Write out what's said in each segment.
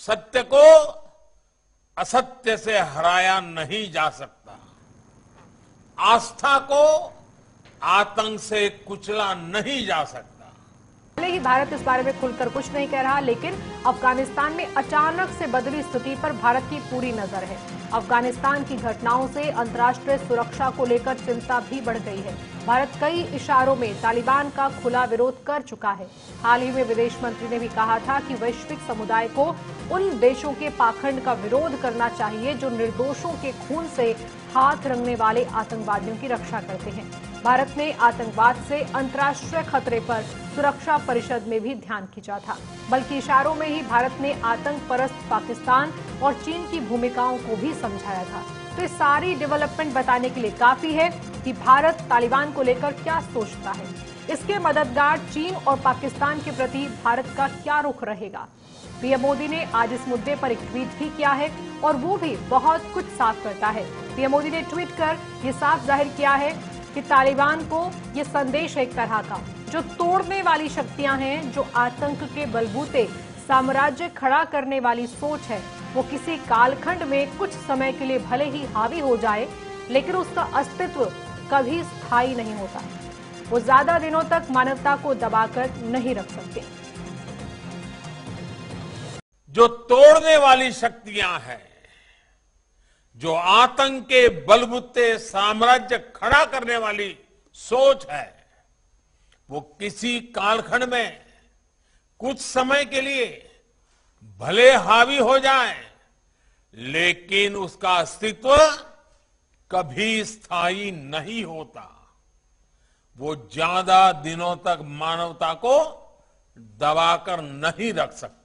सत्य को असत्य से हराया नहीं जा सकता। आस्था को आतंक से कुचला नहीं जा सकता। भले ही भारत इस बारे में खुलकर कुछ नहीं कह रहा, लेकिन अफगानिस्तान में अचानक से बदली स्थिति पर भारत की पूरी नजर है। अफगानिस्तान की घटनाओं से अंतर्राष्ट्रीय सुरक्षा को लेकर चिंता भी बढ़ गई है। भारत कई इशारों में तालिबान का खुला विरोध कर चुका है। हाल ही में विदेश मंत्री ने भी कहा था कि वैश्विक समुदाय को उन देशों के पाखंड का विरोध करना चाहिए जो निर्दोषों के खून से हाथ रंगने वाले आतंकवादियों की रक्षा करते हैं। भारत ने आतंकवाद से अंतर्राष्ट्रीय खतरे पर सुरक्षा परिषद में भी ध्यान खींचा था, बल्कि इशारों में ही भारत ने आतंक परस्त पाकिस्तान और चीन की भूमिकाओं को भी समझाया था। तो ये सारी डेवलपमेंट बताने के लिए काफी है कि भारत तालिबान को लेकर क्या सोचता है। इसके मददगार चीन और पाकिस्तान के प्रति भारत का क्या रुख रहेगा। पीएम मोदी ने आज इस मुद्दे पर एक ट्वीट भी किया है और वो भी बहुत कुछ साफ करता है। पीएम मोदी ने ट्वीट कर ये साफ जाहिर किया है कि तालिबान को ये संदेश है एक तरह का, जो तोड़ने वाली शक्तियां हैं, जो आतंक के बलबूते साम्राज्य खड़ा करने वाली सोच है, वो किसी कालखंड में कुछ समय के लिए भले ही हावी हो जाए, लेकिन उसका अस्तित्व कभी स्थायी नहीं होता। वो ज्यादा दिनों तक मानवता को दबाकर नहीं रख सकते। जो तोड़ने वाली शक्तियां हैं, जो आतंक के बलबूते साम्राज्य खड़ा करने वाली सोच है, वो किसी कालखंड में कुछ समय के लिए भले हावी हो जाए, लेकिन उसका अस्तित्व कभी स्थायी नहीं होता। वो ज्यादा दिनों तक मानवता को दबाकर नहीं रख सकती।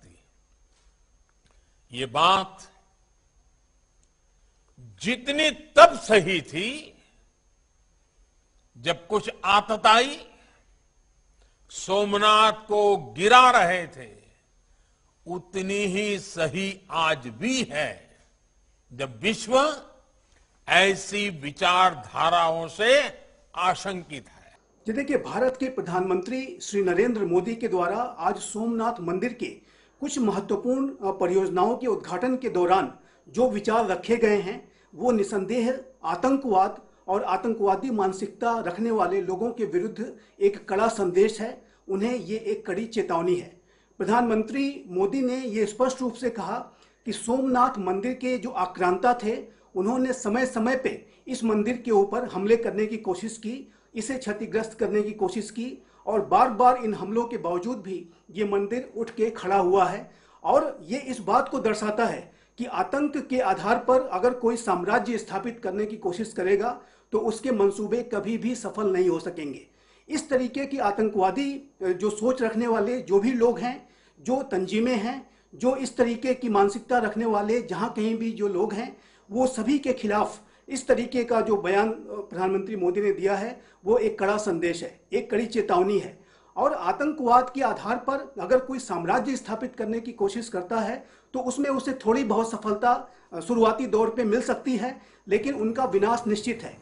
ये बात जितनी तब सही थी जब कुछ आतताई सोमनाथ को गिरा रहे थे, उतनी ही सही आज भी है जब विश्व ऐसी विचारधाराओं से आशंकित है। जी देखिए, भारत के प्रधानमंत्री श्री नरेंद्र मोदी के द्वारा आज सोमनाथ मंदिर के कुछ महत्वपूर्ण परियोजनाओं के उद्घाटन के दौरान जो विचार रखे गए हैं, वो निसंदेह आतंकवाद और आतंकवादी मानसिकता रखने वाले लोगों के विरुद्ध एक कड़ा संदेश है। उन्हें ये एक कड़ी चेतावनी है। प्रधानमंत्री मोदी ने ये स्पष्ट रूप से कहा कि सोमनाथ मंदिर के जो आक्रांता थे, उन्होंने समय समय पे इस मंदिर के ऊपर हमले करने की कोशिश की, इसे क्षतिग्रस्त करने की कोशिश की, और बार बार इन हमलों के बावजूद भी ये मंदिर उठ के खड़ा हुआ है। और ये इस बात को दर्शाता है कि आतंक के आधार पर अगर कोई साम्राज्य स्थापित करने की कोशिश करेगा तो उसके मंसूबे कभी भी सफल नहीं हो सकेंगे। इस तरीके की आतंकवादी जो सोच रखने वाले जो भी लोग हैं, जो तंजीमें हैं, जो इस तरीके की मानसिकता रखने वाले जहां कहीं भी जो लोग हैं, वो सभी के खिलाफ इस तरीके का जो बयान प्रधानमंत्री मोदी ने दिया है, वो एक कड़ा संदेश है, एक कड़ी चेतावनी है। और आतंकवाद के आधार पर अगर कोई साम्राज्य स्थापित करने की कोशिश करता है तो उसमें उसे थोड़ी बहुत सफलता शुरुआती दौर पे मिल सकती है, लेकिन उनका विनाश निश्चित है।